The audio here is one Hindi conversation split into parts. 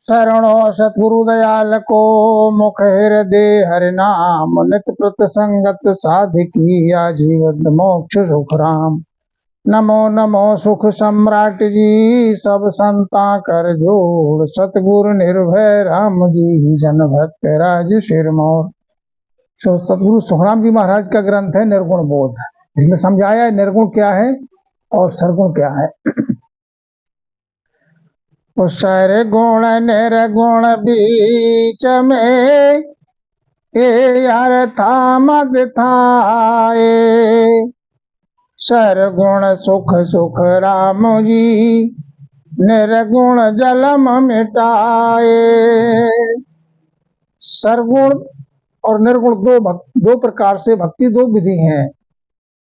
शरणो सतगुरु दयाल को मुख हृदय हरि नाम नित प्रत संगत साधिकी आजीवन मोक्ष सुख राम। नमो नमो सुख सम्राट जी सब संता कर जोड़ सतगुरु निर्भय राम जी जन भक्त राज सिरमौर। सतगुरु सुखराम जी महाराज का ग्रंथ है निर्गुण बोध। इसमें समझाया है निर्गुण क्या है और सरगुण क्या है। सरगुण निर्गुण बीच में ये अर्था मत थाए। सरगुण सुख सुख राम जी निर्गुण जलम मिटाए। सरगुण और निर्गुण दो प्रकार से भक्ति दो विधि हैं।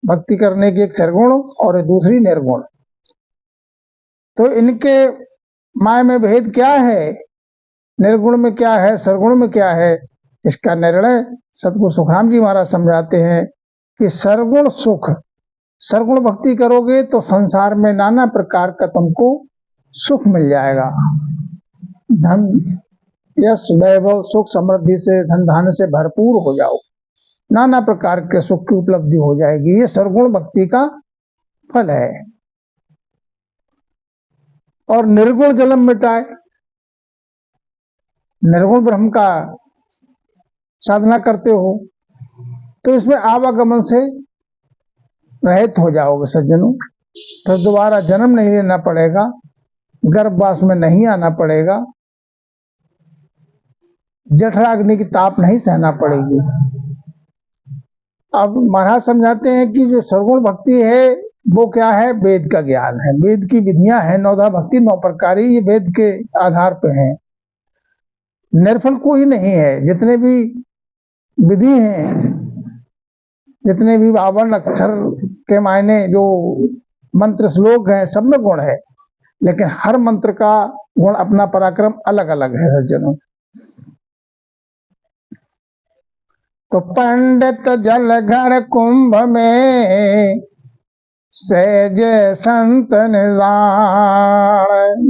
भक्ति करने की एक सरगुण और दूसरी निर्गुण। तो इनके माय में भेद क्या है, निर्गुण में क्या है, सरगुण में क्या है, इसका निर्णय सतगुरु सुखराम जी महाराज समझाते हैं कि सरगुण सुख, सरगुण भक्ति करोगे तो संसार में नाना प्रकार का तुमको सुख मिल जाएगा। धन यश वैभव सुख समृद्धि से धन धान्य से भरपूर हो जाओ, नाना प्रकार के सुख की उपलब्धि हो जाएगी। ये सरगुण भक्ति का फल है। और निर्गुण जलम मिटाए, निर्गुण ब्रह्म का साधना करते हो तो इसमें आवागमन से रहित हो जाओगे सज्जनों। तो दोबारा जन्म नहीं लेना पड़ेगा, गर्भवास में नहीं आना पड़ेगा, जठराग्नि की ताप नहीं सहना पड़ेगी। अब महाराज समझाते हैं कि जो सरगुण भक्ति है वो क्या है, वेद का ज्ञान है। वेद की विधियां हैं, नौधा भक्ति 9 प्रकारी, ये वेद के आधार पे हैं। निर्फल कोई नहीं है। जितने भी विधि हैं, जितने भी आवरण अक्षर के मायने जो मंत्र श्लोक हैं, सब में गुण है, लेकिन हर मंत्र का गुण अपना पराक्रम अलग अलग है सज्जनों। तो पंडित जल घर कुंभ में सहज संत निदान।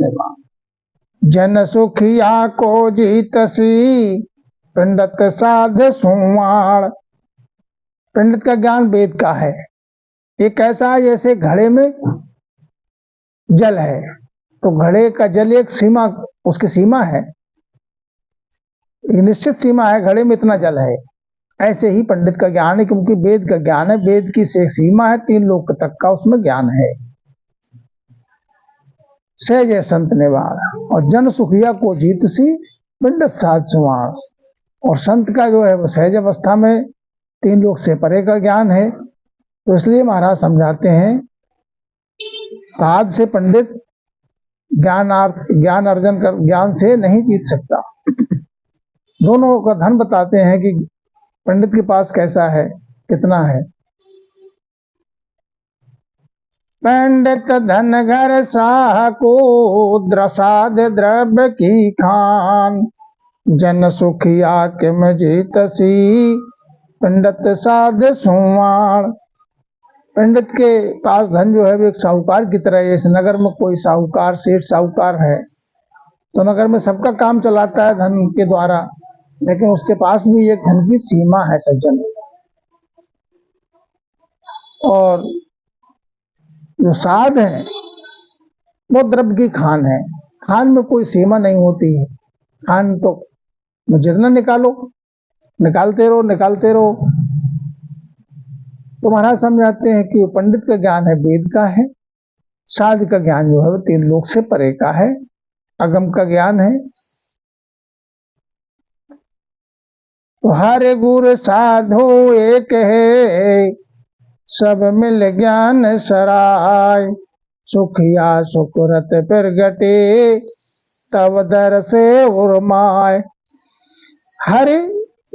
जन सुखिया को जीतसी पंडित साध सुवाण। पंडित का ज्ञान वेद का है। एक ऐसा है जैसे घड़े में जल है, तो घड़े का जल एक सीमा, उसकी सीमा है, एक निश्चित सीमा है, घड़े में इतना जल है। ऐसे ही पंडित का ज्ञान है, क्योंकि वेद का ज्ञान है। वेद की से सीमा है, 3 लोक तक का उसमें ज्ञान है। सहज संत निवार और जन सुखिया को जीतसी पंडित साध सुवाण। और संत का जो है वो सहज अवस्था में 3 लोक से परे का ज्ञान है। तो इसलिए महाराज समझाते हैं साध से पंडित ज्ञान अर्जन कर ज्ञान से नहीं जीत सकता। दोनों का धन बताते हैं कि पंडित के पास कैसा है, कितना है। पंडित धन घर साह को द्रसाद द्रव्य की खान। जन सुखिया किम जीतसी पंडित साध सुवाण। पंडित के पास धन जो है वो एक साहूकार की तरह है। इस नगर में कोई साहूकार, सेठ साहूकार है तो नगर में सबका काम चलाता है धन के द्वारा, लेकिन उसके पास भी एक धन की सीमा है सज्जन। और जो साध है वो द्रव्य की खान है। खान में कोई सीमा नहीं होती है। खान तो जितना निकालो, निकालते रहो। तो महाराज समझाते हैं कि पंडित का ज्ञान है वेद का है, साध का ज्ञान जो है वो 3 लोक से परे का है, अगम का ज्ञान है। तो हर गुर साधो एक है सब मिल ज्ञान सराय। सुखिया सुकृत प्रगटे तब दर से उर्माय। हर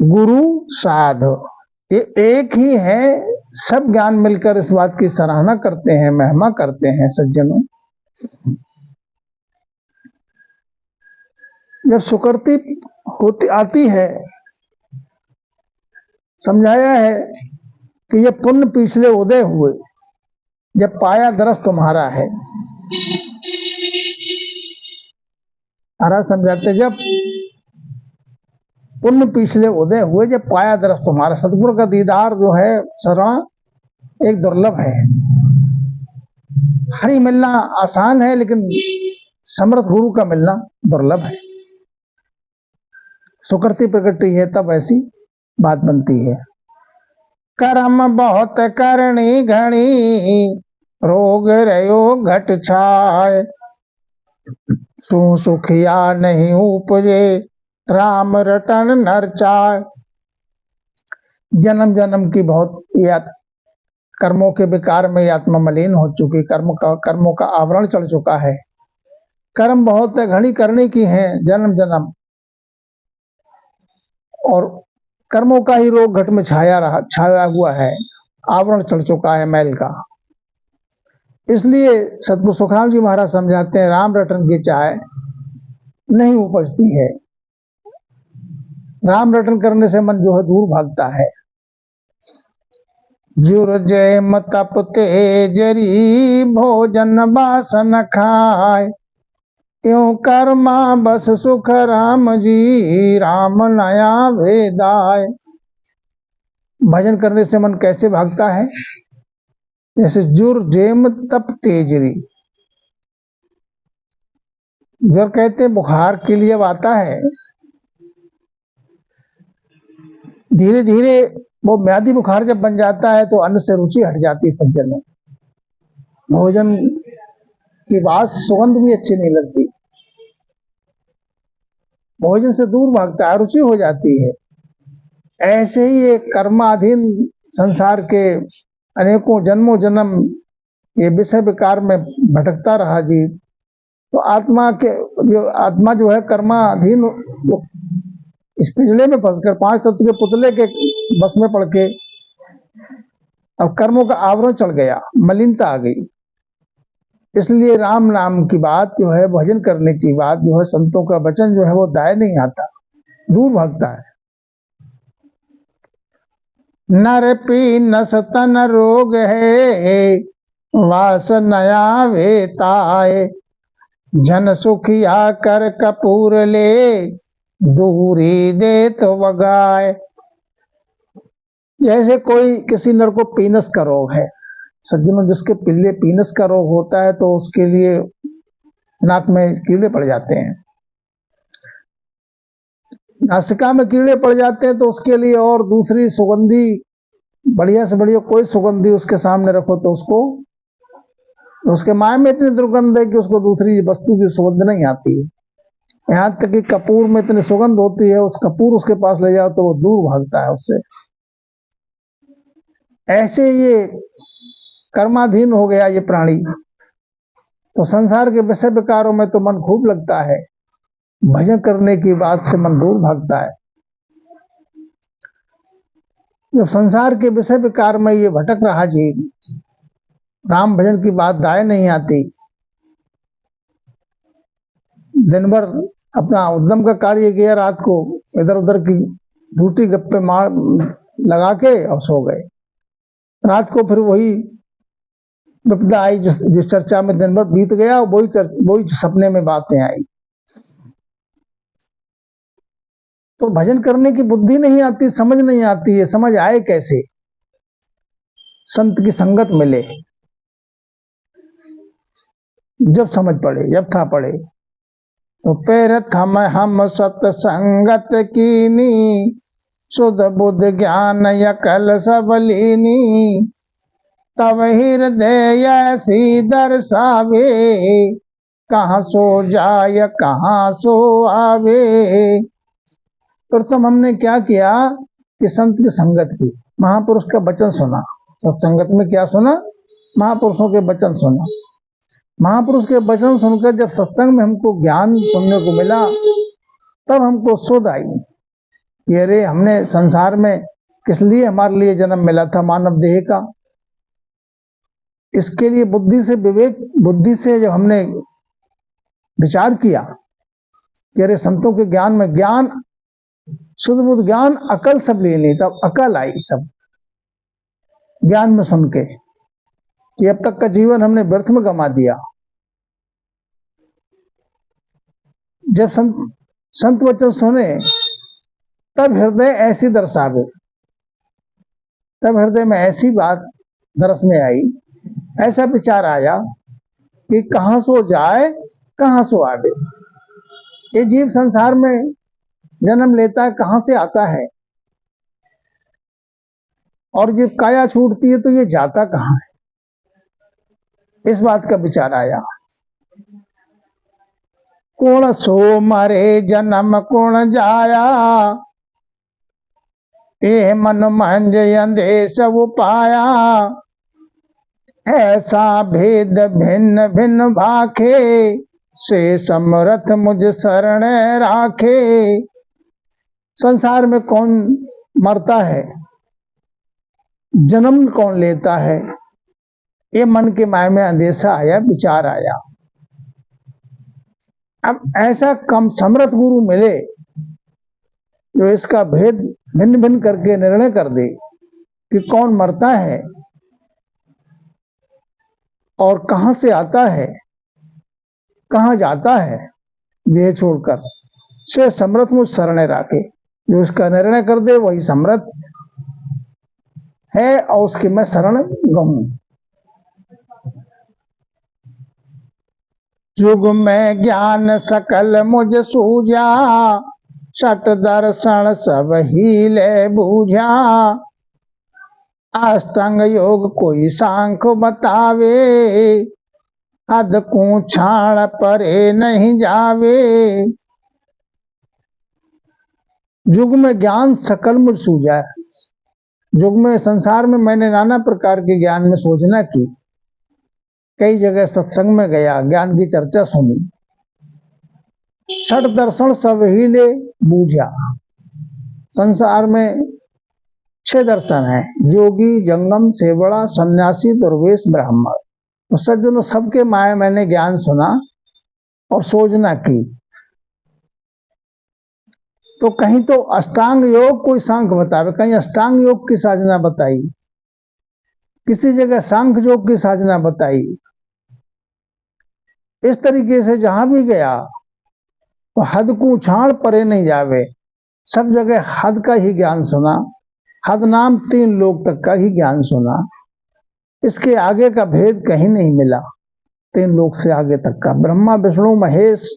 गुरु साधो ये एक ही है, सब ज्ञान मिलकर इस बात की सराहना करते हैं, महिमा करते हैं सज्जनों। जब सुकृति होती आती है, समझाया है कि ये पुण्य पिछले उदय हुए, जब पाया दरस तुम्हारा है। महाराज समझाते जब पुण्य पिछले उदय हुए, जब पाया दरस तुम्हारा, सतगुरु का दीदार जो है शरण एक दुर्लभ है। हरि मिलना आसान है, लेकिन समर्थ गुरु का मिलना दुर्लभ है। सुकृति प्रकृति है तब ऐसी बात बनती है। कर्म बहुत करनी घनी, रोग रयो घट छाय, सु सुखिया नहीं उपजे, राम रटन नर चाय। जन्म जन्म की बहुत कर्मों के विकार में आत्मा मलिन हो चुकी, कर्मों का आवरण चढ़ चुका है। कर्म बहुत घनी करने की है जन्म जन्म, और कर्मों का ही रोग घट में छाया हुआ है, आवरण चढ़ चुका है मैल का। इसलिए सतगुरु सुखराम जी महाराज समझाते हैं, राम रटन की चाय नहीं उपजती है। राम रटन करने से मन जो है दूर भागता है। जुर जय तप तेजरी, भोजन बासन खाए, त्यों कर्मा बस सुख राम जी, राम नया वेदाय। भजन करने से मन कैसे भागता है? जैसे जुर जेम तप तेजरी। ज्वर कहते बुखार के लिए अब आता है, धीरे धीरे वो म्यादी बुखार जब बन जाता है तो अन्न से रुचि हट जाती है सज्जन में। भोजन की बात सुगंध भी अच्छी नहीं लगती, भोजन से दूर भागता है, रुचि हो जाती है। ऐसे ही एक कर्माधीन संसार के अनेकों जन्मों जन्म ये विषय विकार में भटकता रहा जी, तो आत्मा जो है कर्माधीन इस पिंजड़े में फंसकर, पांच तत्व के पुतले के बस में पड़ के अब कर्मों का आवरण चढ़ गया, मलिनता आ गई। इसलिए राम नाम की बात जो है, भजन करने की बात जो है, संतों का वचन जो है वो दाय नहीं आता, दूर भागता है। नर पी नस तन रोग है, वास नया वेताए, जन सुखिया कर कपूर ले, दूरी दे तो वगाए। जैसे कोई किसी नर को पीनस का रोग है, सज्जनों जिसके पिल्ले पीनस का रोग होता है तो उसके लिए नाक में कीड़े पड़ जाते हैं, नासिका में कीड़े पड़ जाते हैं, तो उसके लिए और दूसरी सुगंधी, बढ़िया से बढ़िया कोई सुगंधी उसके सामने रखो तो उसके माय में इतनी दुर्गंध है कि उसको दूसरी वस्तु की सुगंध नहीं आती है। यहाँ तक कि कपूर में इतनी सुगंध होती है, उस कपूर उसके पास ले जाओ तो वो दूर भागता है उससे। ऐसे ये कर्माधीन हो गया ये प्राणी, तो संसार के विषय विकारों में तो मन खूब लगता है, भजन करने की बात से मन दूर भागता है। जब संसार के विषय विकार में ये भटक रहा जी, राम भजन की बात दाय नहीं आती, दिन भर अपना उद्यम का कार्य किया, रात को इधर उधर की झूठी गप्पे मार लगा के और सो गए। रात को फिर वही विपदा आई जिस चर्चा में दिन भर बीत गया, वही सपने में बातें आई। तो भजन करने की बुद्धि नहीं आती, समझ नहीं आती है। समझ आए कैसे? संत की संगत मिले, जब समझ पड़े, जब था पड़े। तो पैर थम हम सत्संगत कीनी, शुद्ध बुद्ध ज्ञान यकल सब लीनी, तब हृदय ऐसी दर्शावे, कहाँ सो जाय कहाँ सो आवे। प्रथम हमने क्या किया कि संत की संगत की, महापुरुष का वचन सुना। सत्संगत में क्या सुना? महापुरुषों के वचन सुना। महापुरुष के वचन सुनकर जब सत्संग में हमको ज्ञान सुनने को मिला, तब हमको सुध आई कि अरे हमने संसार में किस लिए हमारे लिए जन्म मिला था मानव देह का। इसके लिए बुद्धि से जब हमने विचार किया कि अरे संतों के ज्ञान में, ज्ञान शुद्ध बुद्ध ज्ञान अकल सब ले ली, तब अकल आई सब ज्ञान में सुन के कि अब तक का जीवन हमने व्यर्थ में गंवा दिया। जब संत वचन सुने तब हृदय ऐसी दर्शावे, तब हृदय में ऐसी बात दरस में आई, ऐसा विचार आया कि कहां सो जाए कहां सो आवे। ये जीव संसार में जन्म लेता है, कहां से आता है, और जब काया छूटती है तो ये जाता कहां है, इस बात का विचार आया। कौन सो मरे जन्म कौन जाया, ए मन मंज अंधे सब पाया। ऐसा भेद भिन्न भिन्न भाखे, से समरथ मुझ शरण राखे। संसार में कौन मरता है, जन्म कौन लेता है, ये मन के माय में अंदेशा आया, विचार आया। अब ऐसा कम समर्थ गुरु मिले जो इसका भेद भिन्न भिन्न करके निर्णय कर दे कि कौन मरता है और कहां से आता है, कहां जाता है देह छोड़कर। से समर्थ मुझ शरण राखे, जो इसका निर्णय कर दे वही समर्थ है और उसके मैं शरण गहूं। युग में ज्ञान सकल मुझ सूझा, सट दर्शन सब हीले बूझा। अष्टांग योग कोई सांख बतावे, हद को छाड़ परे नहीं जावे। युग में ज्ञान सकल मुझ सूझा, युग में संसार में मैंने नाना प्रकार के ज्ञान में सोचना की, कई जगह सत्संग में गया, ज्ञान की चर्चा सुनी। छठ दर्शन सब हीले बूझा, संसार में 6 दर्शन है, जोगी जंगम सेवड़ा सन्यासी दुर्वेश ब्राह्मण। तो सज्जनों सबके माया मैंने ज्ञान सुना और सोचना की। तो कहीं तो अष्टांग योग कोई सांख बतावे, कहीं अष्टांग योग की साधना बताई, किसी जगह सांख योग की साधना बताई। इस तरीके से जहां भी गया तो हद को छाड़ परे नहीं जावे, सब जगह हद का ही ज्ञान सुना। हद नाम 3 लोक तक का ही ज्ञान सुना, इसके आगे का भेद कहीं नहीं मिला। 3 लोक से आगे तक का ब्रह्मा विष्णु महेश,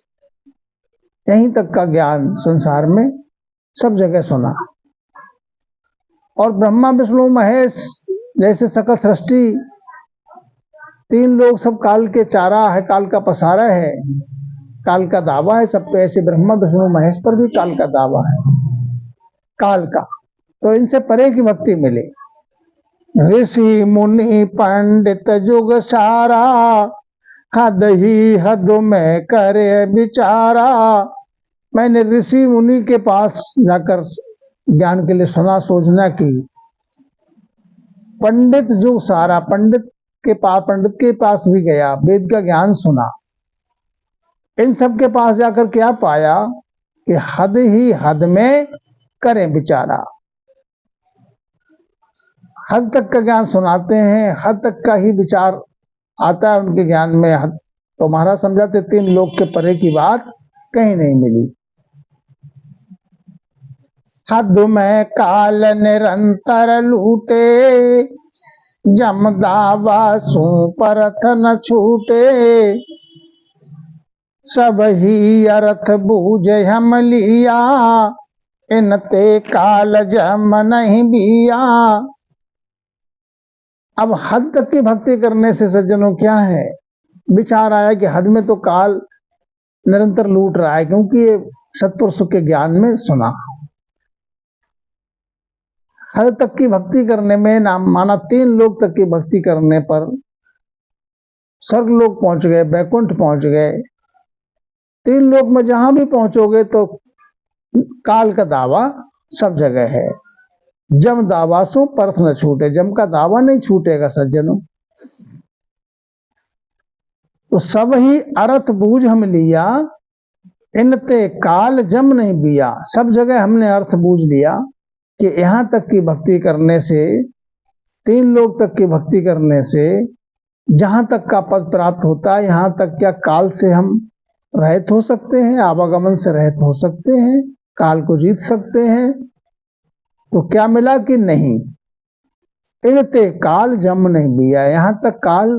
यहीं तक का ज्ञान संसार में सब जगह सुना। और ब्रह्मा विष्णु महेश जैसे सकल सृष्टि 3 लोग सब काल के चारा है, काल का पसारा है, काल का दावा है सब पे, ऐसे ब्रह्मा विष्णु महेश पर भी काल का दावा है, काल का। तो इनसे परे की भक्ति मिले। ऋषि मुनि पंडित जुग सारा, हद ही हद में करे विचारा। मैंने ऋषि मुनि के पास जाकर ज्ञान के लिए सुना, सोचना की। पंडित जुग सारा, पंडित के पास भी गया, वेद का ज्ञान सुना। इन सब के पास जाकर क्या पाया कि हद ही हद में करें विचारा। हद तक का ज्ञान सुनाते हैं, हद तक का ही विचार आता है उनके ज्ञान में। तो महाराज समझाते 3 लोक के परे की बात कहीं नहीं मिली। हद में काल निरंतर लूटे, जम दावा सू परथ न छूटे। सब ही अर्थ बूझ हम लिया, इनते काल जम नहीं बिया। अब हद तक की भक्ति करने से सज्जनों क्या है, विचार आया कि हद में तो काल निरंतर लूट रहा है, क्योंकि ये सत्पुरुषों के ज्ञान में सुना। हद तक की भक्ति करने में नाम माना 3 लोक तक की भक्ति करने पर स्वर्ग लोक पहुंच गए, बैकुंठ पहुंच गए। 3 लोक में जहां भी पहुंचोगे तो काल का दावा सब जगह है। जम दावासों परथ न छूटे, जम का दावा नहीं छूटेगा सज्जनों। तो सब ही अर्थ बूझ हम लिया, इनते काल जम नहीं बिया। सब जगह हमने अर्थ बूझ लिया कि यहां तक की भक्ति करने से, 3 लोक तक की भक्ति करने से जहां तक का पद प्राप्त होता है, यहां तक क्या काल से हम रहित हो सकते हैं, आवागमन से रहित हो सकते हैं, काल को जीत सकते हैं। तो क्या मिला कि नहीं, इनते काल जम नहीं बिया, यहां तक काल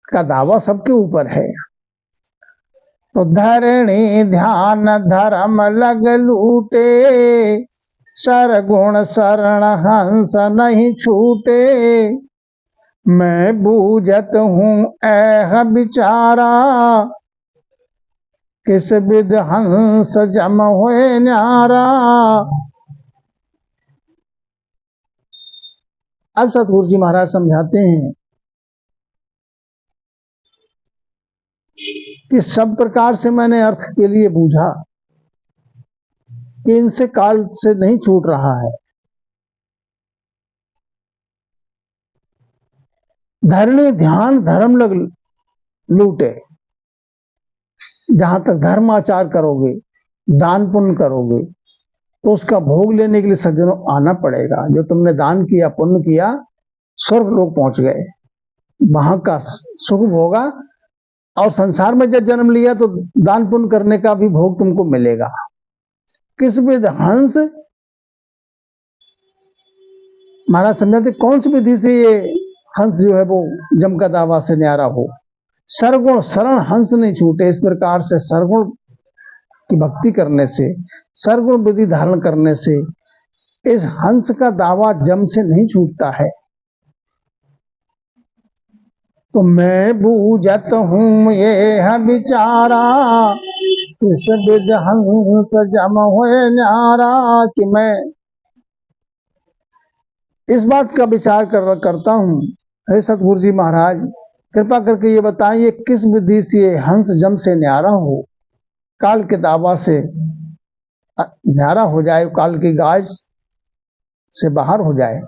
का दावा सबके ऊपर है। तो धरणी ध्यान धर्म लग लूटे, सरगुण शरण हंस नहीं छूटे। मैं बूझत हूँ ऐह बिचारा, किस विध हंस जम हुए न्यारा। अब सतगुरु जी महाराज समझाते हैं कि सब प्रकार से मैंने अर्थ के लिए बूझा कि इनसे काल से नहीं छूट रहा है। धरणी ध्यान धर्म लग लूटे, जहां तक धर्म आचार करोगे, दान पुण्य करोगे, तो उसका भोग लेने के लिए सज्जनों आना पड़ेगा। जो तुमने दान किया पुण्य किया, स्वर्ग लोग पहुंच गए, वहां का सुख भोगा। और संसार में जब जन्म लिया तो दान पुण्य करने का भी भोग तुमको मिलेगा। किस विध हंस, महाराज समझाते कौन सी विधि से ये हंस जो है वो जम का दावा से न्यारा हो। सरगुण शरण हंस नहीं छूटे, इस प्रकार से सरगुण की भक्ति करने से, सरगुण विधि धारण करने से इस हंस का दावा जम से नहीं छूटता है। तो मैं बूझत हूँ ये विचारा, इस विध हंस जम हुए न्यारा, कि मैं इस बात का विचार करता हूँ। हे सतगुरु जी महाराज, कृपा करके ये बताइए किस विधि से हंस जम से न्यारा हो, काल के दावा से न्यारा हो जाए, काल की गाज से बाहर हो जाए।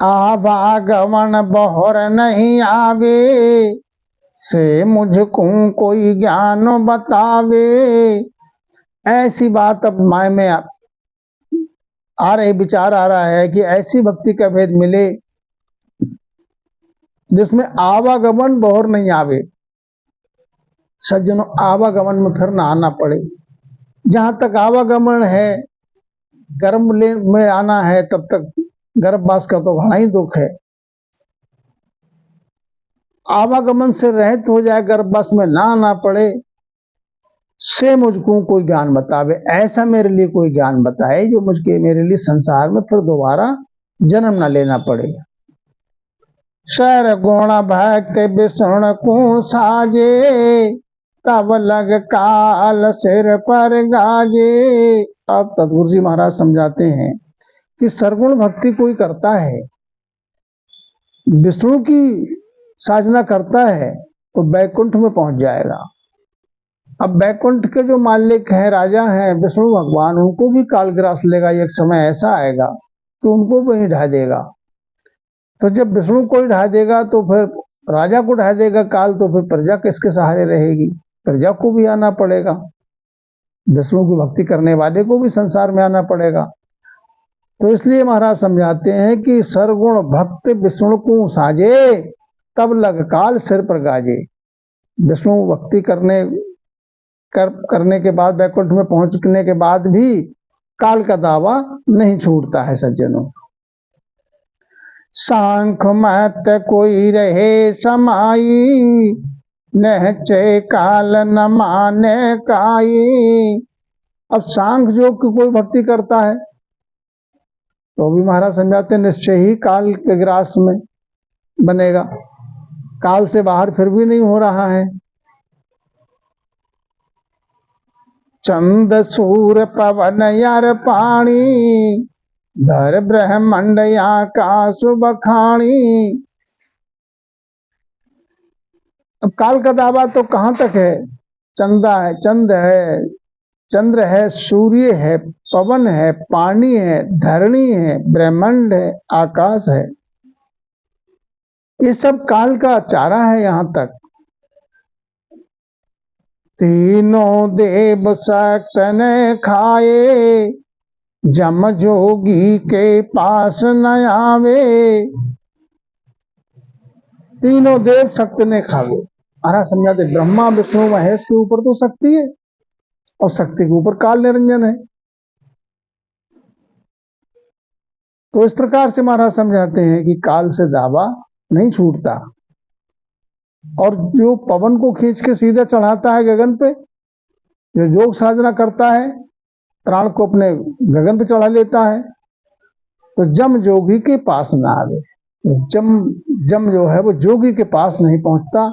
आवागमन बहर नहीं आवे, से मुझको कोई ज्ञान बतावे। ऐसी बात अब माय में आ रही, विचार आ रहा है कि ऐसी भक्ति का भेद मिले जिसमें आवागमन बहर नहीं आवे। सज्जनों, आवागमन में फिर ना आना पड़े। जहां तक आवागमन है, गर्भ में आना है, तब तक गर्भवास का तो घना ही दुख है। आवागमन से रहित हो जाए, गर्भवास में ना आना पड़े, से मुझको कोई ज्ञान बतावे, ऐसा मेरे लिए कोई ज्ञान बताए जो मुझके मेरे लिए संसार में फिर दोबारा जन्म ना लेना पड़े। सर गुण भक्त विष्णु को साजे, तब लग काल सिर पर गाजे। अब सतगुरु जी महाराज समझाते हैं कि सरगुण भक्ति कोई करता है, विष्णु की साधना करता है, तो बैकुंठ में पहुंच जाएगा। अब बैकुंठ के जो मालिक हैं, राजा हैं विष्णु भगवान, उनको भी काल ग्रास लेगा। एक समय ऐसा आएगा तो उनको भी ढा देगा। तो जब विष्णु को ही ढा देगा तो फिर राजा को ढा देगा काल, तो फिर प्रजा किसके सहारे रहेगी? प्रजा को भी आना पड़ेगा, विष्णु की भक्ति करने वाले को भी संसार में आना पड़ेगा। तो इसलिए महाराज समझाते हैं कि सरगुण भक्त विष्णु को साजे, तब लग काल सिर पर गाजे। विष्णु भक्ति करने के बाद, बैकुंठ में पहुंचने के बाद भी काल का दावा नहीं छूटता है सज्जनों। सांख मत कोई रहे समाई, नहचे काल न माने काई। अब सांख जो कोई भक्ति करता है तो भी महाराज समझाते हैं निश्चय ही काल के ग्रास में बनेगा, काल से बाहर फिर भी नहीं हो रहा है। चंद सूर पवन यार पानी, धर ब्रह्मंड आकाश बखानी। अब काल का दावा तो कहां तक है? चंदा है, चंद है, चंद्र है, सूर्य है, पवन है, पानी है, धरणी है, ब्रह्मांड है, आकाश है, ये सब काल का चारा है। यहां तक तीनों देव शक्त ने खाए, जम जोगी के पास न आवे। तीनों देव शक्त ने खावे। महाराज समझाते ब्रह्मा विष्णु महेश के ऊपर तो शक्ति है और शक्ति के ऊपर काल निरंजन है। तो इस प्रकार से महाराज समझाते हैं कि काल से दावा नहीं छूटता, और जो पवन को खींच के सीधा चढ़ाता है गगन पे, जो योग साधना करता है प्राण को अपने गगन पे चढ़ा लेता है, तो जम जोगी के पास ना आवे। जम जो है वो जोगी के पास नहीं पहुंचता,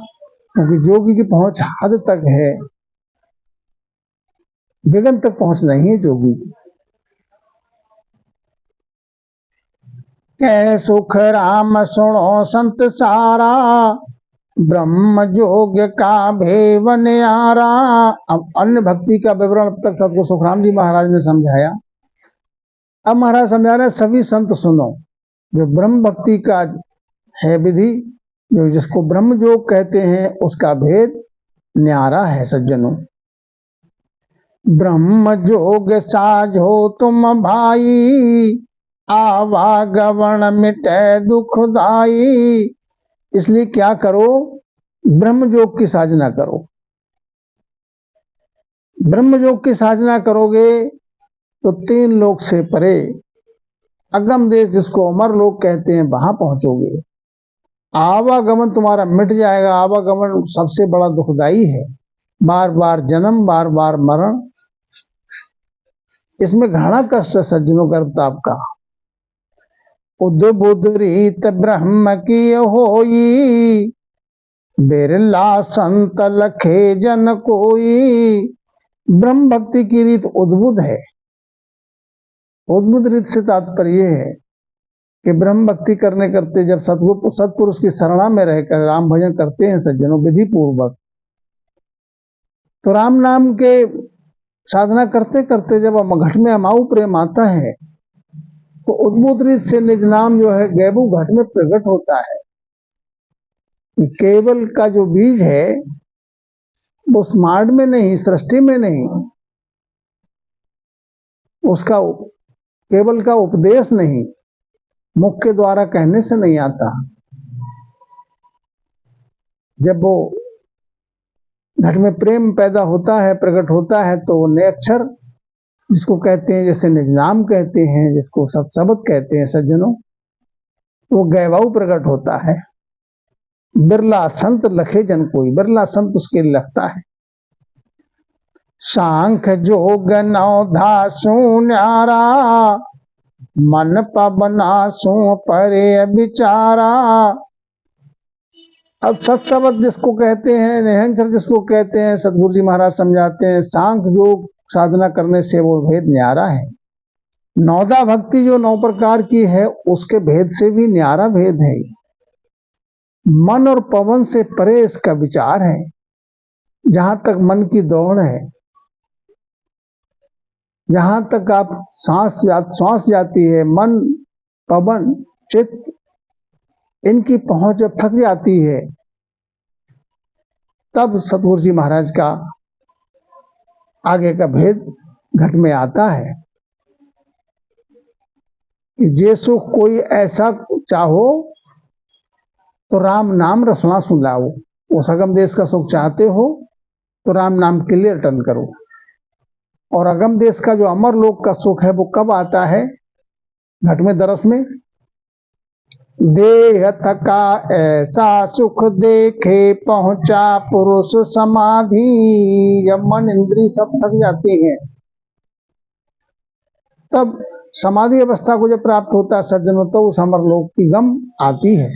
क्योंकि जोगी की पहुंच हद तक है, गगन तक पहुंच नहीं है जोगी की। कह सुख राम सुनो संत सारा, ब्रह्म जोग का भेव न्यारा। अब अन्य भक्ति का विवरण अब तक सतगुरु सुखराम जी महाराज ने समझाया। अब महाराज समझा रहे सभी संत सुनो, जो ब्रह्म भक्ति का है विधि, जो जिसको ब्रह्म जोग कहते हैं, उसका भेद न्यारा है सज्जनों। ब्रह्म जोग साझो तुम भाई, आवागमन मिटे दुखदाई। इसलिए क्या करो, ब्रह्म योग की साधना करो। ब्रह्म योग की साधना करोगे तो 3 लोक से परे अगम देश, जिसको अमर लोक कहते हैं, वहां पहुंचोगे। आवागमन तुम्हारा मिट जाएगा। आवागमन सबसे बड़ा दुखदाई है, बार बार जन्म, बार बार मरण, इसमें घना कष्ट है सज्जनों गर्भताप का। उद्बुद्ध रीत ब्रह्म की होई, बिरला संत लखे जन कोई। ब्रह्म भक्ति की रीत उद्बुद्ध है। उद्बुद्ध रीत से तात्पर्य है कि ब्रह्म भक्ति करने करते जब सत्पुरुष की शरणा में रहकर राम भजन करते हैं सज्जनों विधि पूर्वक, तो राम नाम के साधना करते करते जब घट में अमाऊ प्रेम आता है, तो उद्बुद्ध रीत से निज नाम जो है गैबू घट में प्रकट होता है। केवल का जो बीज है वो स्मार्ट में नहीं, सृष्टि में नहीं, उसका केवल का उपदेश नहीं, मुख के द्वारा कहने से नहीं आता। जब वो घट में प्रेम पैदा होता है, प्रकट होता है, तो वो नए अक्षर जिसको कहते हैं, जैसे निज नाम कहते हैं, जिसको सत्शब्द कहते हैं सज्जनों, वो गैवाऊ प्रकट होता है। बिरला संत लखे जन कोई, बिरला संत उसके लगता है। सांख जोग नौधा न्यारा, मन पवना सो परे विचारा। अब सत्शब्द जिसको कहते हैं, निरंतर जिसको कहते हैं, सतगुरु जी महाराज समझाते हैं सांख योग साधना करने से वो भेद न्यारा है। नौदा भक्ति जो 9 प्रकार की है, उसके भेद से भी न्यारा भेद है। मन और पवन से परे इसका विचार है। जहां तक मन की दौड़ है, जहां तक आप सांस जाती है, मन पवन चित्त इनकी पहुंच जब थक जाती है, तब सतगुरु जी महाराज का आगे का भेद घट में आता है कि जे सुख कोई ऐसा चाहो तो राम नाम रसना सुनाओ। वो अगम देश का सुख चाहते हो तो राम नाम के लिए रिटर्न करो। और अगम देश का जो अमर लोक का सुख है वो कब आता है? घट में दरस में। देह थका ऐसा सुख देखे पहुंचा पुरुष समाधि। जब मन इंद्री सब थक जाती हैं, तब समाधि अवस्था को जब प्राप्त होता है सज्जनों, तो उस अमर लोक की गम आती है।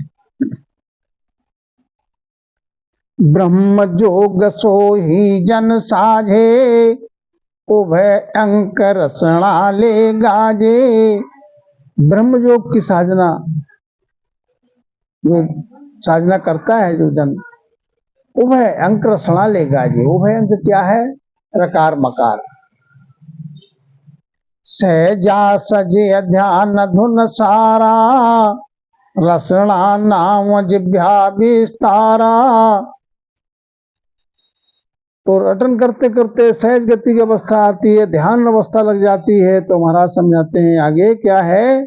ब्रह्म जोग सो ही जन साझे, उभय अंक रसना ले गाजे। ब्रह्म योग की साधना जो साधना करता है जो जन, उभय अंक रसना ले गाजे। उभय अंक क्या है? रकार मकार। सहजा सजे ध्यान धुन सारा, रसना नाम जिभ्या विस्तारा। तो रटन करते करते सहज गति की अवस्था आती है, ध्यान अवस्था लग जाती है। तो महाराज समझाते हैं आगे क्या है,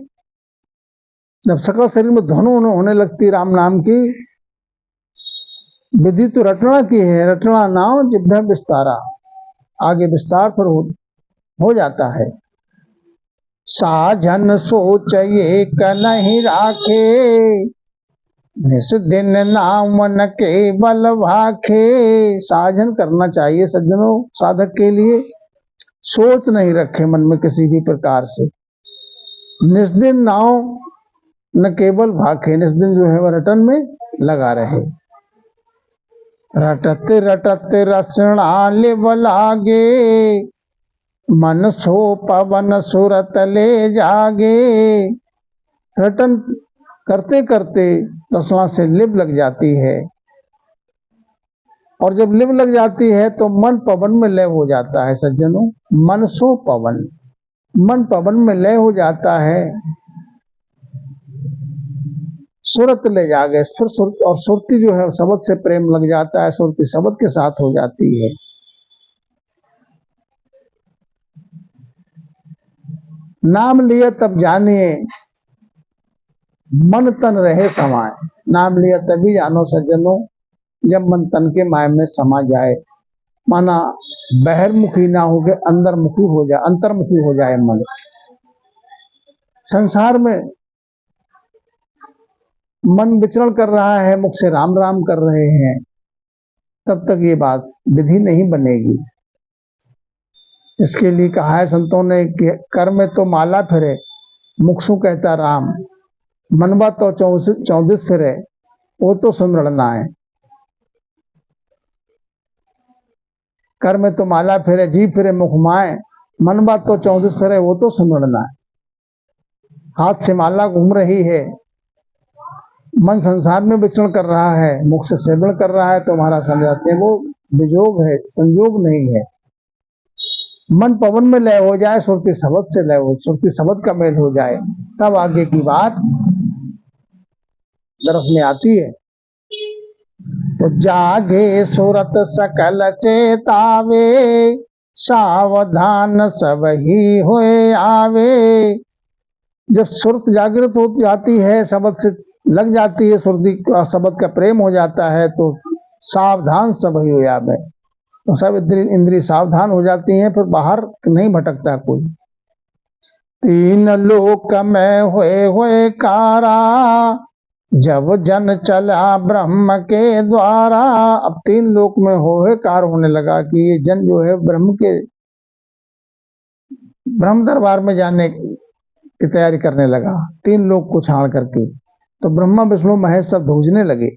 जब सकल शरीर में धुन होने लगती राम नाम की, विधि तो रटना की है, रटना नाम जिभ्य विस्तारा, आगे विस्तार पर हो जाता है। साजन सोच एक नहीं राखे, निस दिन नाम मन के बल भाखे। साधन करना चाहिए सज्जनों साधक के लिए, सोच नहीं रखे मन में किसी भी प्रकार से। निस्दिन नाव न केवल भाखे, निस्दिन जो है वह रटन में लगा रहे। रटते रटते रसना लिव लागे, मन सो पवन सुरत ले जागे। रटन करते करते रसना से लिव लग जाती है, और जब लिव लग जाती है तो मन पवन में लय हो जाता है। सज्जनों, मन सो पवन, मन पवन में लय हो जाता है। सुरत ले जागे, सुर और सुरती जो है शब्द से प्रेम लग जाता है, सुरती शब्द के साथ हो जाती है। नाम लिए तब जानिए, मन तन रहे समाए। नाम लिया तभी जानो सज्जनों, जब मन तन के माय में समा जाए, माना बहिर्मुखी ना हो के अंतर्मुखी हो जाए, अंतर्मुखी हो जाए मन। संसार में मन विचरण कर रहा है, मुख से राम राम कर रहे हैं, तब तक ये बात विधि नहीं बनेगी। इसके लिए कहा है संतों ने कि कर में तो माला फिरे, मुख सु कहता राम। मनवा तो 34 फिरे, वो तो सुमरना है। कर में तो माला फिरे, जी फिरे मुख माए, मनवा तो 34 फिरे, वो तो सुमरना है। हाथ से माला घूम रही है, मन संसार में विचरण कर रहा है, मुख से सेवन कर रहा है, तो महाराज समझाते हैं वो वियोग है, संयोग नहीं है। मन पवन में लय हो जाए, सुरती शब्द से लय हो, सुरती शब्द का मेल हो जाए, तब आगे की बात दरस में आती है। तो जागे सुरत सकल चेतावे, सावधान सब ही होए आवे। जब सुरत जागृत हो जाती है, शब्द से लग जाती है, सुरती का शब्द का प्रेम हो जाता है, तो सावधान सब ही हो आवे। तो सब इंद्रिय सावधान हो जाती हैं, फिर बाहर नहीं भटकता कोई। तीन लोक में हुए कारा, जब जन चला ब्रह्म के द्वारा। अब 3 लोक में होए कार होने लगा कि ये जन जो है ब्रह्म दरबार में जाने की तैयारी करने लगा, 3 लोक को छाड़ करके। तो ब्रह्मा विष्णु महेश सब धूजने लगे।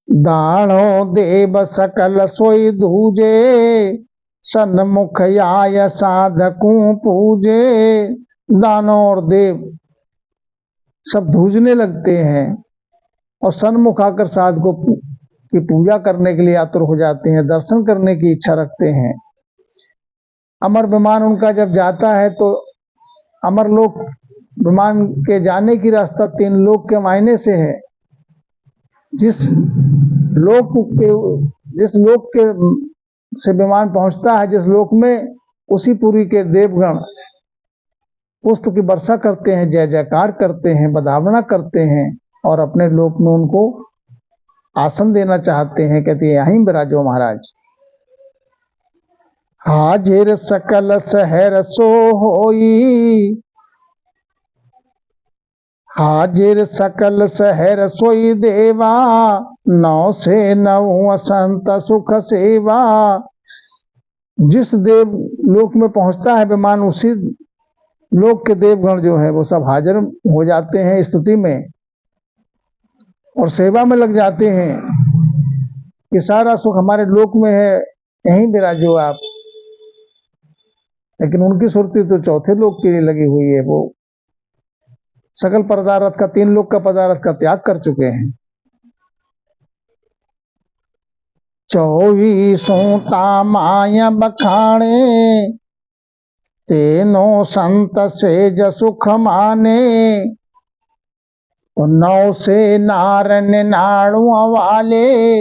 दानो देव सकल सोई धूजे, सन्मुख आय साधकों पूजे। दानव और देव सब धूजने लगते हैं और सन्मुख आकर साधकों की पूजा करने के लिए आतुर हो जाते हैं, दर्शन करने की इच्छा रखते हैं। अमर विमान उनका जब जाता है तो अमर लोक विमान के जाने की रास्ता 3 लोक के मायने से है। जिस लोक के से विमान पहुंचता है, जिस लोक में, उसी पुरी के देवगण पुष्प की वर्षा करते हैं, जय जयकार करते हैं, बधावना करते हैं और अपने लोक में उनको आसन देना चाहते हैं। कहते हैं यहीं विराजो महाराज। हाजिर सकल शहर सो होई, हाजिर सकल शहर सोई देवा। नौ से नौ संत सुख सेवा। जिस देव लोक में पहुंचता है विमान, उसी लोक के देवगण जो है वो सब हाजिर हो जाते हैं स्तुति में और सेवा में लग जाते हैं कि सारा सुख हमारे लोक में है, यहीं विराजो आप। लेकिन उनकी सुरती तो चौथे लोक के लिए लगी हुई है, वो सकल पदार्थ का 3 लोक का पदार्थ का त्याग कर चुके हैं। 24 तामाय बखाणे, तेनो संत से जसुख माने। तो 9 से नारन नाड़ू वाले,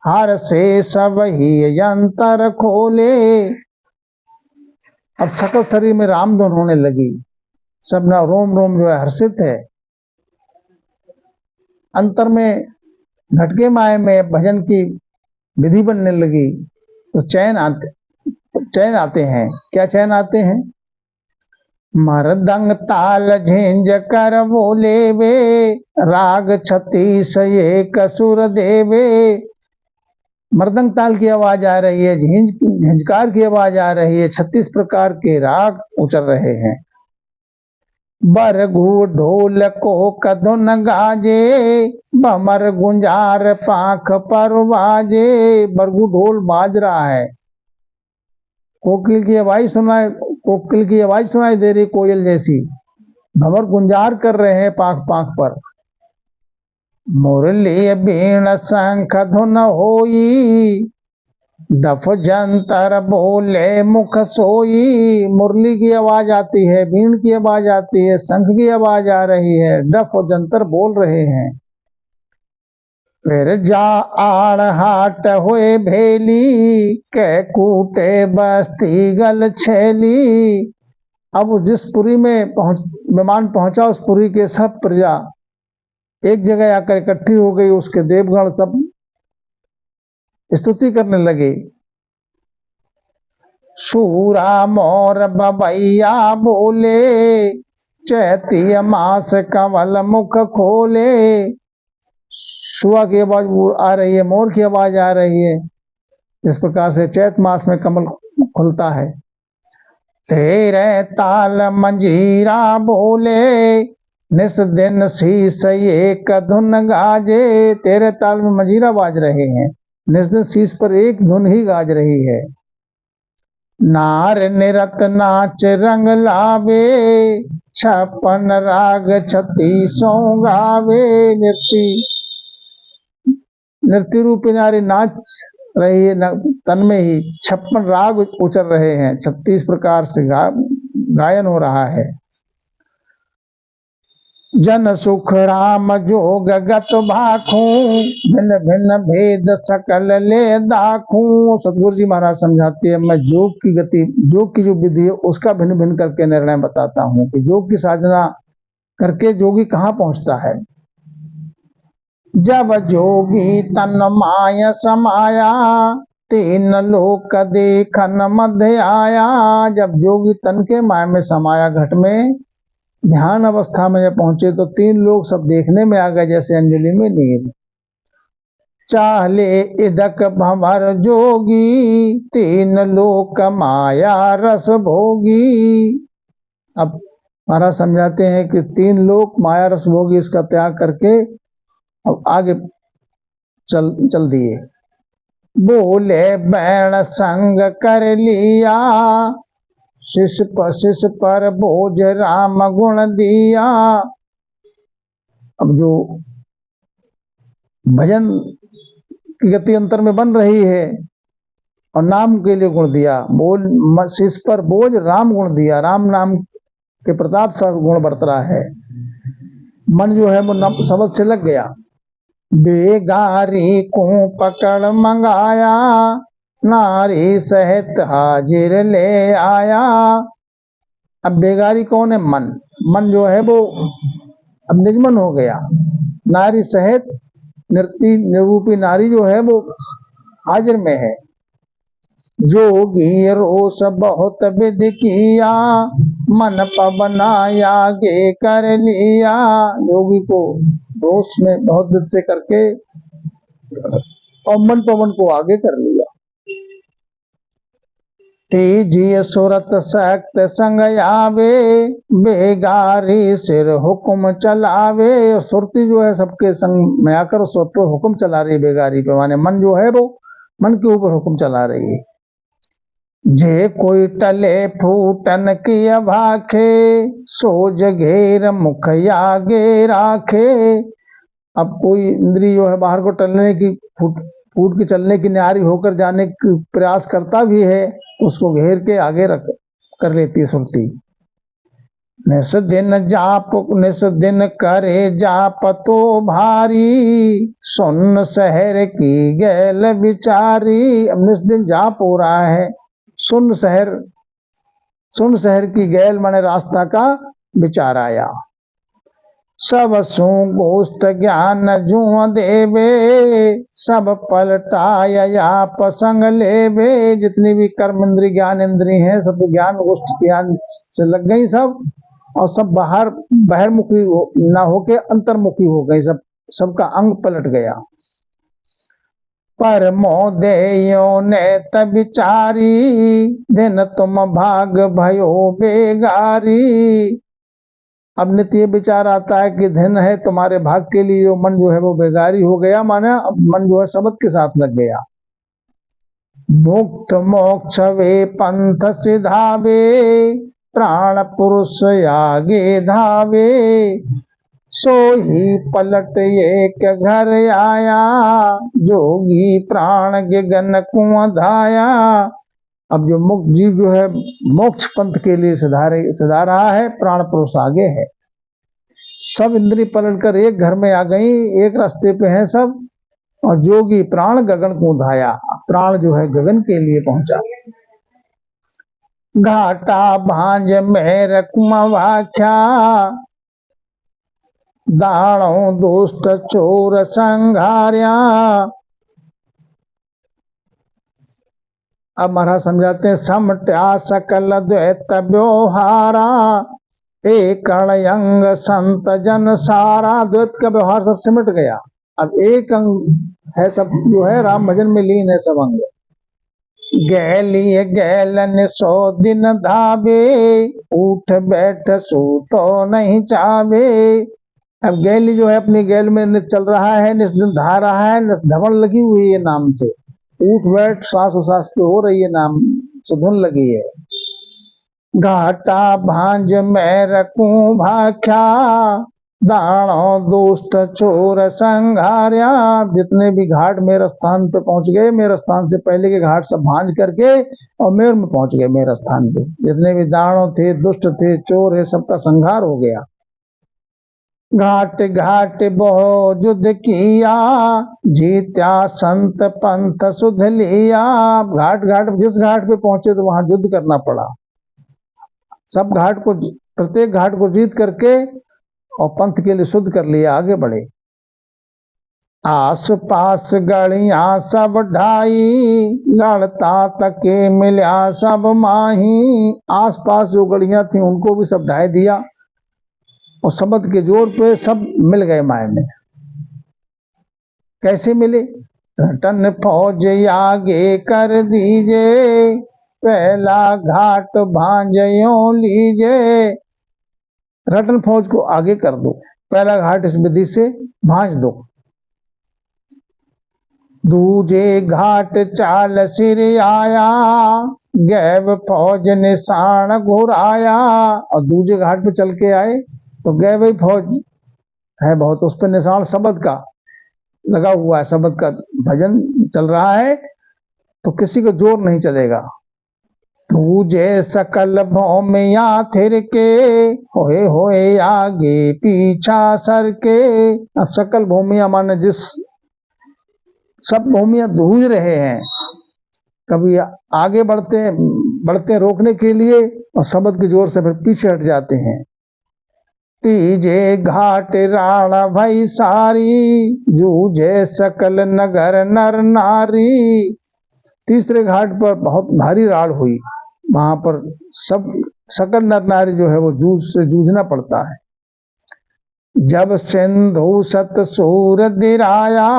हर से सब ही यंत्र खोले। अब सकल शरीर में राम धुन होने लगी, सब ना रोम रोम जो है हर्षित है। अंतर में घटके माए में भजन की विधि बनने लगी तो चैन आते हैं। क्या चैन आते हैं? मरदंग ताल झेंझ कर बोले वे, राग छत्तीस एक सुर देवे। मृदंग ताल की आवाज आ रही है, झंझकार की आवाज आ रही है, 36 प्रकार के राग उचल रहे हैं। बरगु ढोल को कधुन गाजे, भमर गुंजार पाख पर बाजे। बरगु ढोल बाज रहा है, कोकिल की आवाज सुनाई दे रही, कोयल जैसी। भंवर गुंजार कर रहे हैं पाख पाख पर। मुरली बीण शंख धुन होई, डफ जंतर बोले मुख सोई। मुरली की आवाज आती है, बीण की आवाज आती है, शंख की आवाज आ रही है, डफ और जंतर बोल रहे हैं। फिर जा आड़ हाट हुए भेली, कै कूटे बस्ती गल छेली। अब जिस पुरी में विमान पहुंचा, उस पुरी के सब प्रजा एक जगह आकर इकट्ठी हो गई। उसके देवगण सब स्तुति करने लगे। सूरा मोर बबैया बोले, चैती मास कंवल मुख खोले। सुआ की आवाज आ रही है, मोर की आवाज आ रही है। इस प्रकार से चैत मास में कमल खुलता है। तेरे ताल मंजीरा बोले, निस दिन शीस एक धुन गाजे। तेरे ताल में मंजीरा बाज रहे हैं, निस दिन शीस पर एक धुन ही गाज रही है। नार निरत नाच रंग लावे, 56 राग 36 गावे। नृत्य रूपी नारी नाच रही है, तन में ही 56 राग उचल रहे हैं, 36 प्रकार से गायन हो रहा है। जन सुख राम जोग गत भाखू, भिन्न भिन्न भेद सकल ले दाखू। सतगुरु जी महाराज समझाते हैं, मैं योग की जो विधि है उसका भिन्न भिन्न करके निर्णय बताता हूँ कि योग की साधना करके जोगी कहाँ पहुंचता है। जब जोगी तन माय समाया, 3 लोक देखन मध्य आया। जब जोगी तन के माय में समाया, घट में ध्यान अवस्था में जब पहुंचे तो 3 लोग सब देखने में आ गए, जैसे अंजलि में नीर। चाहले इदक भंवर जोगी, 3 लोक माया रस भोगी। अब महाराज समझाते हैं कि 3 लोक माया रस भोगी इसका त्याग करके अब आगे चल दिए। बोले बैण संग कर लिया, शिष पर बोझ राम गुण दिया। अब जो भजन की गति अंतर में बन रही है और नाम के लिए गुण दिया, शिष पर बोझ राम गुण दिया। राम नाम के प्रताप से गुण बरत रहा है। मन जो है वो शब्द से लग गया। बेगारी को पकड़ मंगाया, नारी सहित हाजिर ले आया। अब बेगारी कौन है? मन जो है वो अब निजमन हो गया। नारी सहित निरूपी नारी जो है वो हाजिर में है। जोगी रोष बहुत विध किया, मन पवना आगे कर लिया। योगी को रोष में बहुत विध से करके और मन पवन को आगे कर लिया। तेजी सुरत सख्त संग आवे, बेगारी सिर हुक्म चलावे। सुरती जो है सबके संग में आकर सुर पर हुक्म चला रही बेगारी पे, माने मन जो है वो मन के ऊपर हुक्म चला रही है। जे कोई टले फूटन की भाखे, सोज घेर मुख आगे राखे। अब कोई इंद्री जो है बाहर को टलने की फूट के चलने की न्यारी होकर जाने की प्रयास करता भी है, उसको घेर के आगे रख कर लेती है सुरती। निस दिन करे जाप तो भारी, सुन शहर की गैल बिचारी। अब निस दिन जाप हो रहा है, सुन शहर की गैल माने रास्ता का विचार आया। सब सु गोष्ठ ज्ञान जुआ देवे, सब पलटाया या पसंग लेवे। जितनी भी कर्म इंद्री ज्ञान इंद्री हैं सब ज्ञान गोष्ठ ज्ञान से लग गई सब, और सब बाहर बहिर्मुखी ना होके अंतर्मुखी हो गई, सब सबका अंग पलट गया। पर मोदेयो ने तबिचारी, दिन तुम भाग भयो बेगारी। अब नित्य ये विचार आता है कि धन है तुम्हारे भाग के लिए, जो मन जो है वो बेगारी हो गया, माना अब मन जो है सबद के साथ लग गया। मुक्त मोक्ष वे पंथ सिधावे, प्राण पुरुष आगे धावे। सो ही पलट एक घर आया, जोगी प्राण गगन कुआं धाया। अब जो मुक्त जीव जो है मोक्ष पंथ के लिए सदा रहा है, प्राण पुरुष आगे है। सब इंद्री पलट कर एक घर में आ गई, एक रास्ते पे हैं सब, और जोगी प्राण गगन को धाया। प्राण जो है गगन के लिए पहुंचा। घाटा भांज में रकुमवाख्या, दाणों दुष्ट चोर संघार्या। अब महाराज समझाते हैं, समट्या सकल द्वैत व्यवहारा, एक अंग संत जन सारा। द्वैत का व्यवहार सब सिमट गया, अब एक अंग है सब जो है राम भजन में लीन है सब अंग। गैलिए गैलन 100 दिन धावे, उठ बैठ सो तो नहीं चावे। अब गैली जो है अपनी गैल में नित चल रहा है, नित दिन धा रहा है, धवल लगी हुई है नाम से, उठ बैठ सांस उसास पे हो रही है, नाम से धुन लगी है। घाटा भांज में रखूं भाख्या, दाणों दुष्ट चोर संघार्या। जितने भी घाट मेरे स्थान पे पहुंच गए, मेरे स्थान से पहले के घाट सब भांज करके और मेर में पहुंच गए, मेरे स्थान पे। जितने भी दाणों थे, दुष्ट थे, चोर है, सबका संहार हो गया। घाट घाट बहु युद्ध किया, जीत्या संत पंथ सुध लिया। घाट घाट जिस घाट पे पहुंचे तो वहां युद्ध करना पड़ा। सब घाट को, प्रत्येक घाट को जीत करके और पंथ के लिए शुद्ध कर लिया, आगे बढ़े। आस पास गढ़िया सब ढाई, लड़ता तके मिल्या सब माही। आस पास जो गढ़िया थी उनको भी सब ढाई दिया, और शब्द के जोर पे सब मिल गए माय में। कैसे मिले? रटन फौज आगे कर दीजे, पहला घाट भांजयो लीजे। रटन फौज को आगे कर दो, पहला घाट इस विधि से भांज दो। दूजे घाट चाल सिर आया, गैब फौज निशान घुराया। और दूजे घाट पे चल के आए तो गैब ही फौज है बहुत, उस पर निशान शब्द का लगा हुआ है, शब्द का भजन चल रहा है, तो किसी को जोर नहीं चलेगा। तुझे सकल भौमिया थिर के, होए आगे पीछा सर के। अब सकल भूमिया माने जिस सब भूमिया जूझ रहे हैं, कभी आगे बढ़ते रोकने के लिए, और शब्द के जोर से फिर पीछे हट जाते हैं। तीजे घाट राणा भई सारी, जूझे सकल नगर नर नारी। तीसरे घाट पर बहुत भारी राड़ हुई, वहां पर सब सकल नर नारी जो है वो जूझना पड़ता है। जब सिंधु सत सूर दिराया,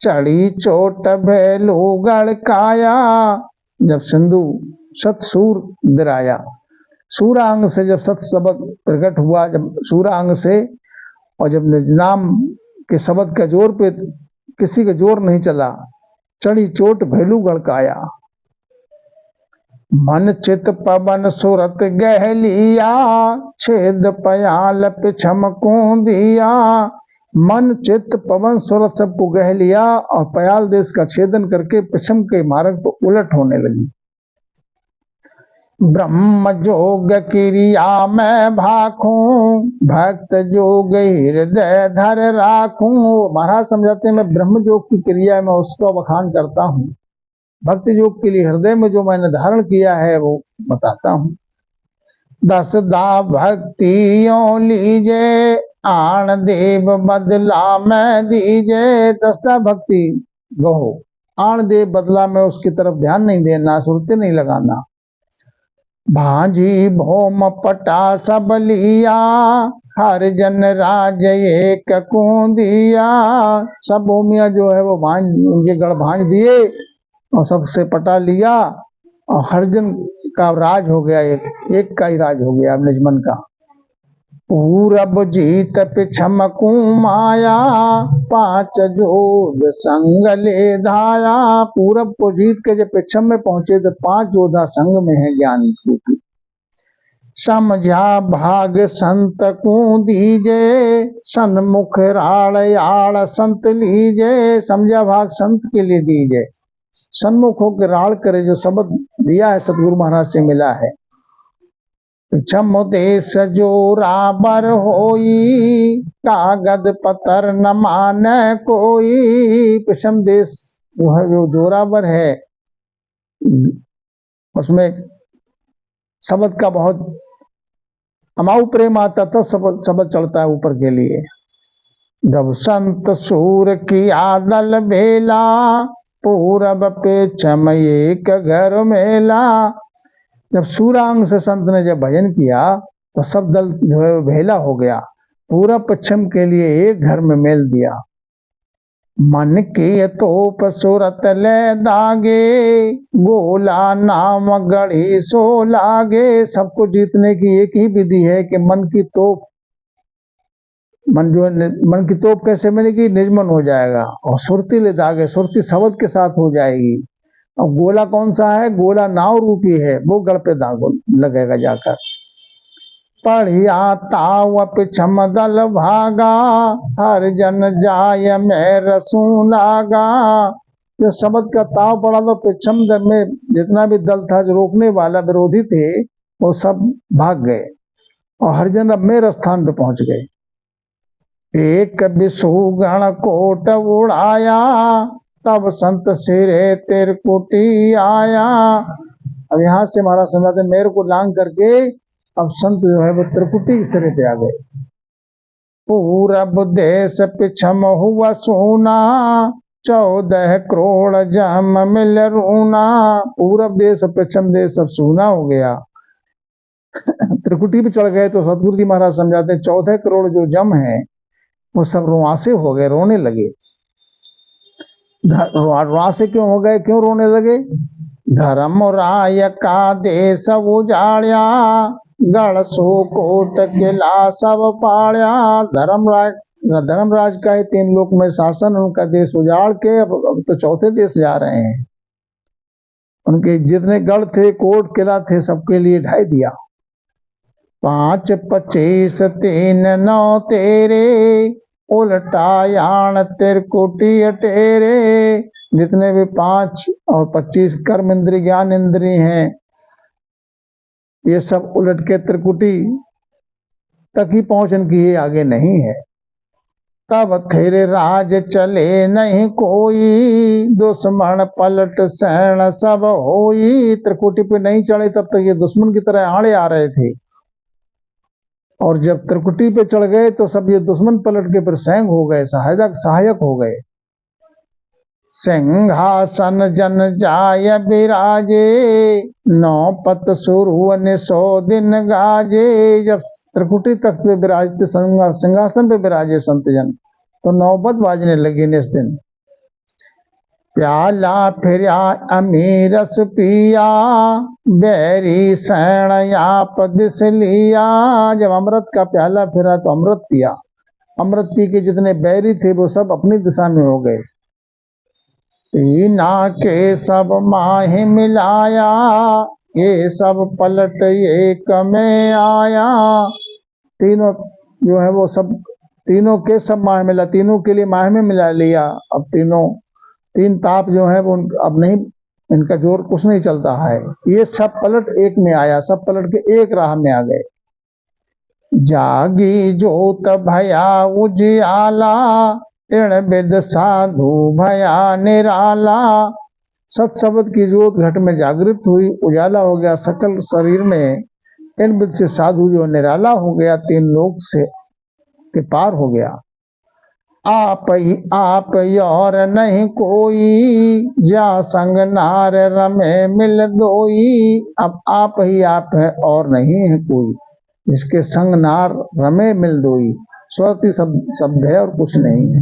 चढ़ी चोट भैलू गड़काया। जब सिंधु सत सूर दिराया, सूरांग से जब सत शब्द प्रकट हुआ, जब सूरांग से, और जब निजनाम के शब्द का जोर पे किसी का जोर नहीं चला, चढ़ी चोट भैलू गड़काया। मन चित पवन सुरत गहलिया, छेद पयाल पिछम को दिया। मन चित पवन सुरत सबको गह लिया, और पयाल देश का छेदन करके पिछम के मार्ग को उलट होने लगी। ब्रह्म जोग क्रिया मैं भाखूं, भक्त जोग हृदय धर राखूं। महाराज समझाते हैं, मैं ब्रह्म जोग की क्रिया में उसका बखान करता हूँ, भक्ति योग के लिए हृदय में जो मैंने धारण किया है वो बताता हूँ। 10 दा भक्तियों लीजे, आण देव बदला में दीजे। दस्ता भक्ति गहो, आण देव बदला में उसकी तरफ ध्यान नहीं देना, सुरती नहीं लगाना। भांजी भोम पटा सब लिया, हर जन राज एक दिया। सब भूमिया जो है वो भांज, उनके गढ़ भांज दिए और सबसे पटा लिया, और हरजन का राज हो गया, एक का ही राज हो गया निजमन का। पूरब जीत पिछम माया, पांच जोध संग ले धाया। पूरब को जीत के जब पिछम में पहुंचे तो 5 जोधा संग में है ज्ञान रूपी। समझा भाग संत को दीजे, सन्मुख राड़ आड़ संत लीजे। समझा भाग संत के लिए दीजे, सन्मुख होकर राड़ करे, जो शब्द दिया है सतगुरु महाराज से मिला है। पिछम देश जो राबर होई, कागद पतर न माने कोई। पिछम देश जो है वो जोरावर है, उसमें शब्द का बहुत अमाऊ प्रेम आता था, शब्द चढ़ता है ऊपर के लिए। जब संत सूर की आदल बेला, पूरब पे छम एक घर मेला। जब सूरांग से संत ने जब भजन किया तो सब दल जो है भेला हो गया, पूरा पश्चिम के लिए एक घर में मेल दिया। मन के तोप सूरत ले दागे, गोला नाम गढ़ी सो लागे। सबको जीतने की एक ही विधि है कि मन की तोप, मन की तोप कैसे मिलेगी? निजमन हो जाएगा, और सुरती ले दागे, सुरती शब्द के साथ हो जाएगी। अब गोला कौन सा है? गोला नाव रूपी है, वो गढ़ पे दागो लगेगा जाकर। पढ़िया ताव पिछम दल भागा, हर जन जाय में रसू लागा। जो शब्द का ताव पड़ा तो पिछम दल में जितना भी दल था, जो रोकने वाला विरोधी थे, वो सब भाग गए और हरिजन अब मेरे स्थान पे पहुंच गए। एक विषुगण कोट उड़ाया, तब संत सिरे तिरकुटी आया। अब यहाँ से हमारा समझाते मेरे को लांग करके अब संत जो है वो त्रिकुटी के सिरे पे आ गए। पूरब देश पिछम हुआ सोना, 14 करोड़ जम मिल रूना। पूरब देश और पिछम देश सब सोना हो गया। त्रिकुटी पे चढ़ गए तो सतगुरु जी महाराज समझाते 14 करोड़ जो जम है वो सब रुआसे हो गए, रोने लगे। रुआसे क्यों हो गए, क्यों रोने लगे? धर्म राय का देश उजाड़िया, गढ़ सो कोट किला सब पाड़िया। धर्मराज का है 3 लोक में शासन, उनका देश उजाड़ के अब तो चौथे देश जा रहे हैं। उनके जितने गढ़ थे, कोट किला थे, सबके लिए ढाई दिया। 5 25 3 9 तेरे, उल्टा यान तिरकुटी अटेरे। जितने भी 5 और 25 कर्म इंद्री ज्ञान इंद्री हैं, ये सब उलट के त्रिकुटी तक ही पहुंच इनकी, ये आगे नहीं है। तब तेरे राज चले नहीं कोई, दुश्मन पलट सैन सब होई। त्रिकुटी पे नहीं चढ़े तब तक ये दुश्मन की तरह आड़े आ रहे थे, और जब त्रिकुटी पे चढ़ गए तो सब ये दुश्मन पलट के फिर सैंग हो गए, सहायक हो गए। सिंहासन जन जाय बिराजे, 9 पत सुरुवन 100 दिन गाजे। जब त्रिकुटी तक पे विराजते, सिंहासन पे विराजे संत जन, तो नौबत बाजने लगी इस दिन। प्याला फिर अमीरस पिया, बैरी सैण आप दिस लिया। जब अमृत का प्याला फिरा तो अमृत पिया। अमृत पी के जितने बैरी थे वो सब अपनी दिशा में हो गए। तीना के सब माहे मिलाया, ये सब पलट एक में आया। तीनों जो है वो सब, तीनों के सब माह मिला, तीनों के लिए माह में मिला लिया। अब 3 ताप जो है वो अब नहीं, इनका जोर कुछ नहीं चलता है। ये सब पलट एक में आया, सब पलट के एक राह में आ गए। जागी जोत भया उजियाला, ऋण विद साधु भया निराला। सत शब्द की जोत घट में जागृत हुई, उजाला हो गया सकल शरीर में। इन विद से साधु जो निराला हो गया 3 लोक से, के पार हो गया। आप और नहीं कोई, जा संग नार रमे मिल दोई। अब आप ही आप है और नहीं है कोई, जिसके संग नार रमे मिल दोई। स्वरती शब्द है और कुछ नहीं है।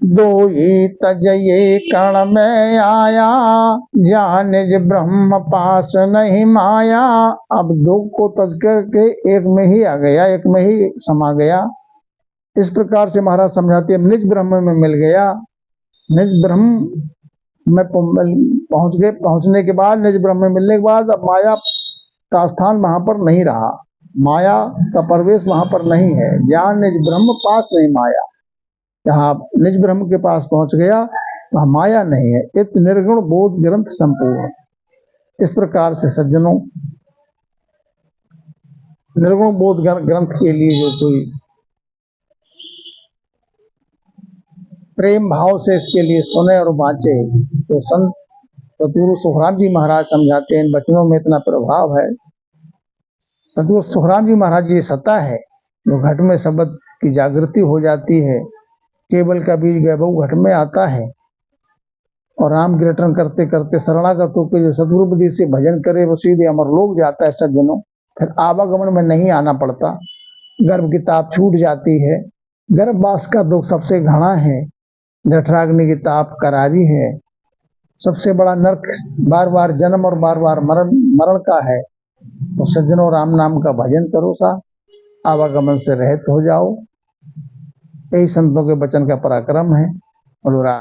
दोई तजये कण में आया, जान निज ब्रह्म पास नहीं माया। अब दो को तज करके एक में ही आ गया, एक में ही समा गया। इस प्रकार से महाराज समझाते हैं, निज ब्रह्म में मिल गया। निज ब्रह्म में पहुंच गए, पहुंचने के बाद निज ब्रह्म में मिलने के बाद अब माया का स्थान वहां पर नहीं रहा, माया का प्रवेश वहां पर नहीं है। ज्ञान निज ब्रह्म पास नहीं माया, जहाँ निज ब्रह्म के पास पहुंच गया वहां माया नहीं है। इत निर्गुण बोध ग्रंथ संपूर्ण। इस प्रकार से सज्जनों, निर्गुण बोध ग्रंथ के लिए जो कोई प्रेम भाव से इसके लिए सुने और बाँचे, तो संत सतगुरु सुखराम जी महाराज समझाते हैं, इन वचनों में इतना प्रभाव है। सतगुरु सुखराम जी महाराज की सत्ता है, जो घट में शब्द की जागृति हो जाती है, केवल का बीज वैभव घट में आता है, और राम कीर्तन करते करते शरणागतों के जो सतगुरु बुद्धि से भजन करे वो सीधे अमरलोक जाता है सज्जनों। फिर आवागमन में नहीं आना पड़ता, गर्भ की ताप छूट जाती है। गर्भवास का दुख सबसे घना है, जठराग्नि की ताप करारी है। सबसे बड़ा नरक बार बार जन्म और बार बार मरण का है। तो सज्जनों, राम नाम का भजन करो सा, आवागमन से रहित हो जाओ। यही संतों के वचन का पराक्रम है। बोलो राम।